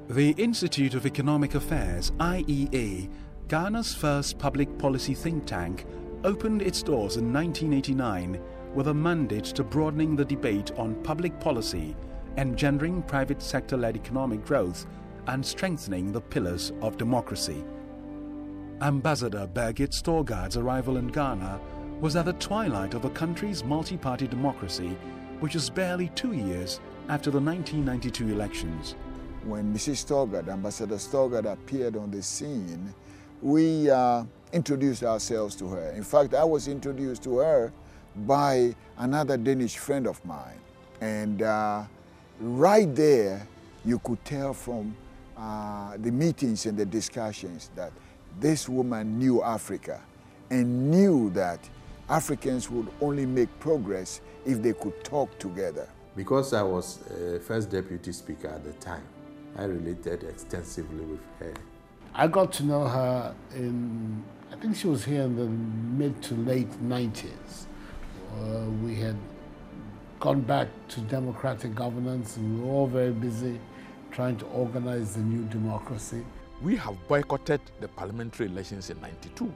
The Institute of Economic Affairs, IEA, Ghana's first public policy think tank, opened its doors in 1989 with a mandate to broadening the debate on public policy, engendering private sector-led economic growth, and strengthening the pillars of democracy. Ambassador Birgit Storgaard's arrival in Ghana was at the twilight of the country's multi-party democracy, which is barely 2 years after the 1992 elections. When Mrs. Storgaard, Ambassador Storgaard, appeared on the scene, we introduced ourselves to her. In fact, I was introduced to her by another Danish friend of mine. And right there, you could tell from the meetings and the discussions that this woman knew Africa and knew that Africans would only make progress if they could talk together. Because I was first deputy speaker at the time, I related extensively with her. I got to know her I think she was here in the mid to late 90s. We had gone back to democratic governance and we were all very busy trying to organize the new democracy. We have boycotted the parliamentary elections in '92.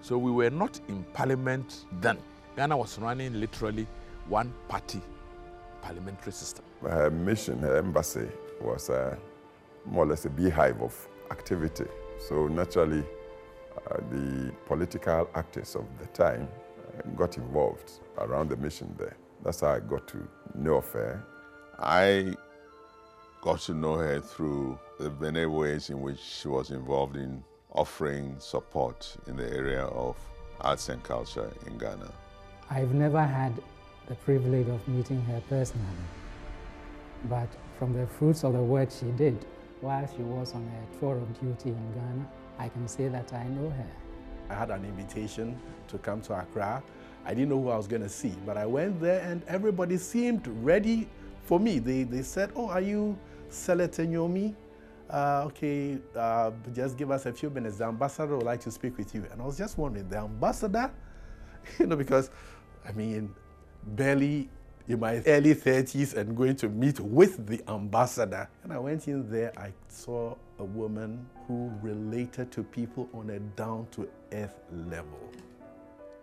So we were not in parliament then. Ghana was running literally one-party parliamentary system. Her mission, her embassy, was more or less a beehive of activity. So naturally, the political actors of the time got involved around the mission there. That's how I got to know of her. I got to know her through the many ways in which she was involved in offering support in the area of arts and culture in Ghana. I've never had the privilege of meeting her personally, but from the fruits of the work she did while she was on a tour of duty in Ghana, I can say that I know her. I had an invitation to come to Accra. I didn't know who I was going to see, but I went there and everybody seemed ready for me. They said, "Oh, are you Senator Nyomi? Okay, just give us a few minutes. The ambassador would like to speak with you." And I was just wondering, the ambassador? Because, I mean, barely in my early 30s and going to meet with the ambassador. And I went in there, I saw a woman who related to people on a down-to-earth level.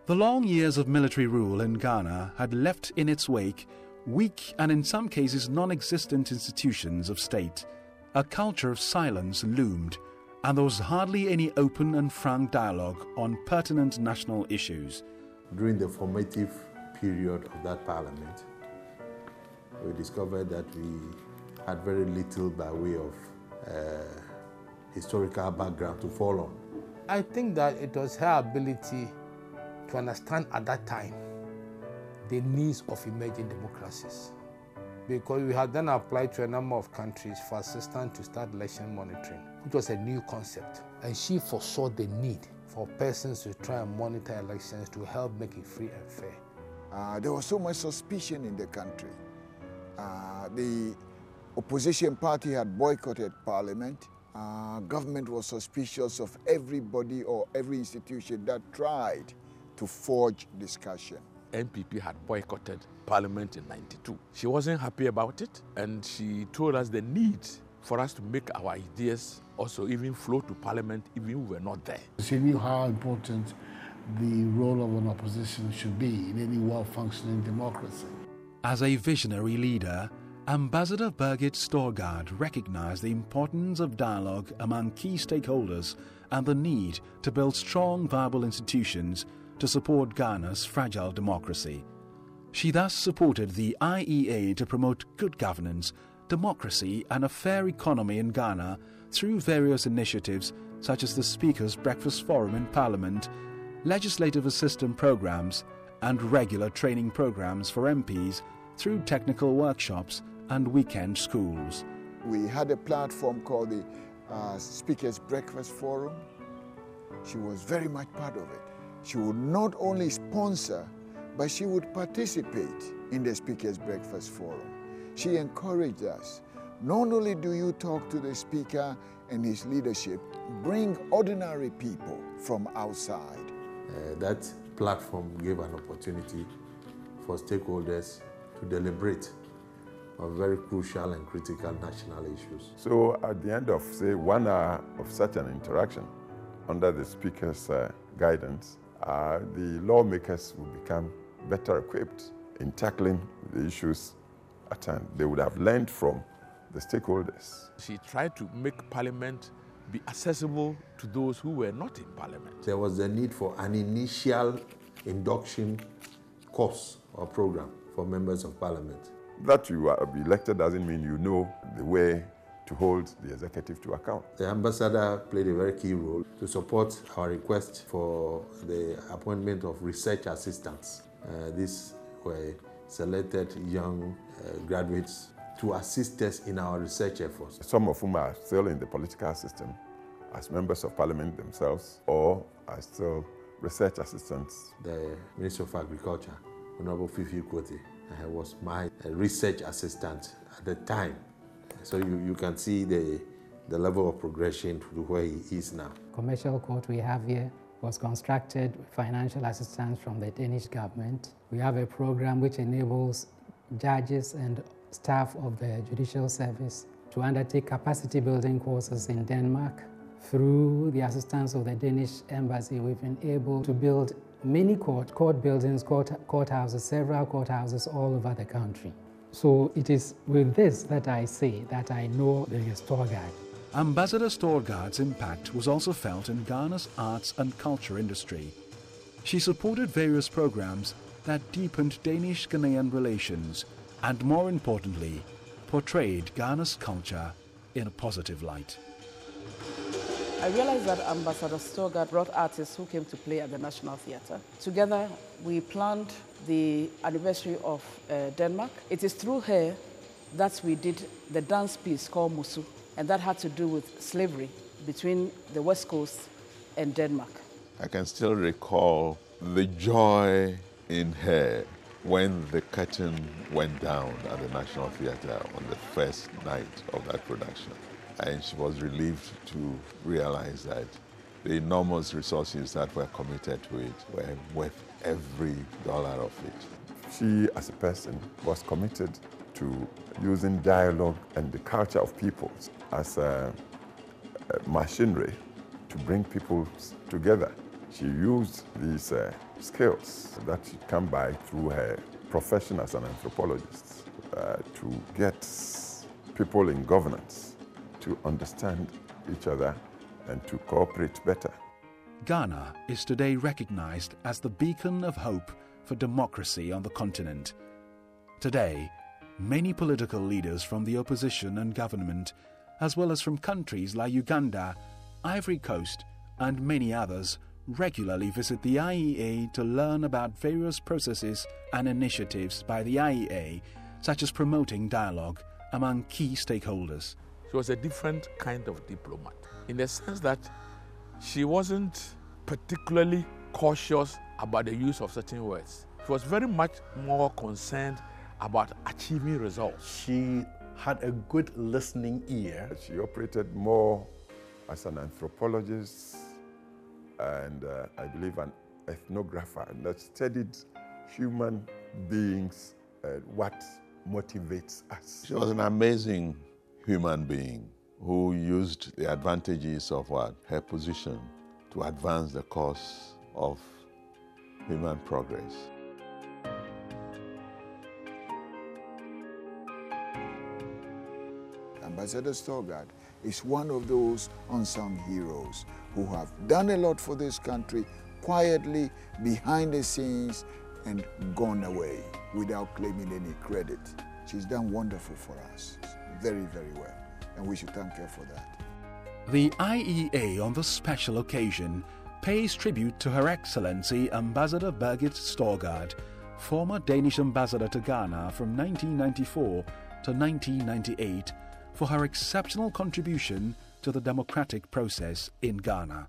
The long years of military rule in Ghana had left in its wake weak and in some cases non-existent institutions of state. A culture of silence loomed, and there was hardly any open and frank dialogue on pertinent national issues. During the formative period of that parliament, we discovered that we had very little by way of historical background to fall on. I think that it was her ability to understand at that time the needs of emerging democracies, because we had then applied to a number of countries for assistance to start election monitoring, which was a new concept. And she foresaw the need for persons to try and monitor elections to help make it free and fair. There was so much suspicion in the country. The opposition party had boycotted parliament. Government was suspicious of everybody or every institution that tried to forge discussion. NPP had boycotted parliament in '92. She wasn't happy about it, and she told us the need for us to make our ideas also even flow to parliament even if we were not there. She knew how important the role of an opposition should be in any well-functioning democracy. As a visionary leader, Ambassador Birgit Storgaard recognized the importance of dialogue among key stakeholders and the need to build strong, viable institutions to support Ghana's fragile democracy. She thus supported the IEA to promote good governance, democracy and a fair economy in Ghana through various initiatives such as the Speaker's Breakfast Forum in Parliament, legislative assistance programs and regular training programs for MPs through technical workshops and weekend schools. We had a platform called the Speaker's Breakfast Forum. She was very much part of it. She would not only sponsor, but she would participate in the Speaker's Breakfast Forum. She encouraged us. Not only do you talk to the Speaker and his leadership, bring ordinary people from outside. That platform gave an opportunity for stakeholders to deliberate of very crucial and critical national issues. So at the end of, say, 1 hour of such an interaction, under the speaker's guidance, the lawmakers will become better equipped in tackling the issues at hand. They would have learned from the stakeholders. She tried to make Parliament be accessible to those who were not in Parliament. There was the need for an initial induction course or program for members of Parliament. That you are elected doesn't mean you know the way to hold the executive to account. The ambassador played a very key role to support our request for the appointment of research assistants. These were selected young graduates to assist us in our research efforts. Some of whom are still in the political system as members of Parliament themselves or are still research assistants. The Minister of Agriculture, Honorable Fifi Kote, was my research assistant at the time. So you can see the level of progression to where he is now. Commercial court we have here was constructed with financial assistance from the Danish government. We have a program which enables judges and staff of the judicial service to undertake capacity building courses in Denmark. Through the assistance of the Danish embassy, we've been able to build many court buildings, courthouses, several courthouses all over the country. So it is with this that I say that I know the Storgaard. Ambassador Storgaard's impact was also felt in Ghana's arts and culture industry. She supported various programs that deepened Danish-Ghanaian relations and, more importantly, portrayed Ghana's culture in a positive light. I realized that Ambassador Storgaard brought artists who came to play at the National Theatre. Together, we planned the anniversary of Denmark. It is through her that we did the dance piece called Musu, and that had to do with slavery between the West Coast and Denmark. I can still recall the joy in her when the curtain went down at the National Theatre on the first night of that production. And she was relieved to realize that the enormous resources that were committed to it were worth every dollar of it. She, as a person, was committed to using dialogue and the culture of peoples as a machinery to bring people together. She used these skills that she come by through her profession as an anthropologist to get people in governance to understand each other and to cooperate better. Ghana is today recognized as the beacon of hope for democracy on the continent. Today, many political leaders from the opposition and government, as well as from countries like Uganda, Ivory Coast, and many others, regularly visit the IEA to learn about various processes and initiatives by the IEA, such as promoting dialogue among key stakeholders. She was a different kind of diplomat in the sense that she wasn't particularly cautious about the use of certain words. She was very much more concerned about achieving results. She had a good listening ear. She operated more as an anthropologist and I believe an ethnographer that studied human beings and what motivates us. She was an amazing human being who used the advantages of her position to advance the cause of human progress. Ambassador Storgaard is one of those unsung heroes who have done a lot for this country quietly behind the scenes and gone away without claiming any credit. She's done wonderful for us, very, very well, and we should thank her for that. The IEA on this special occasion pays tribute to Her Excellency Ambassador Birgit Storgaard, former Danish ambassador to Ghana from 1994 to 1998, for her exceptional contribution to the democratic process in Ghana.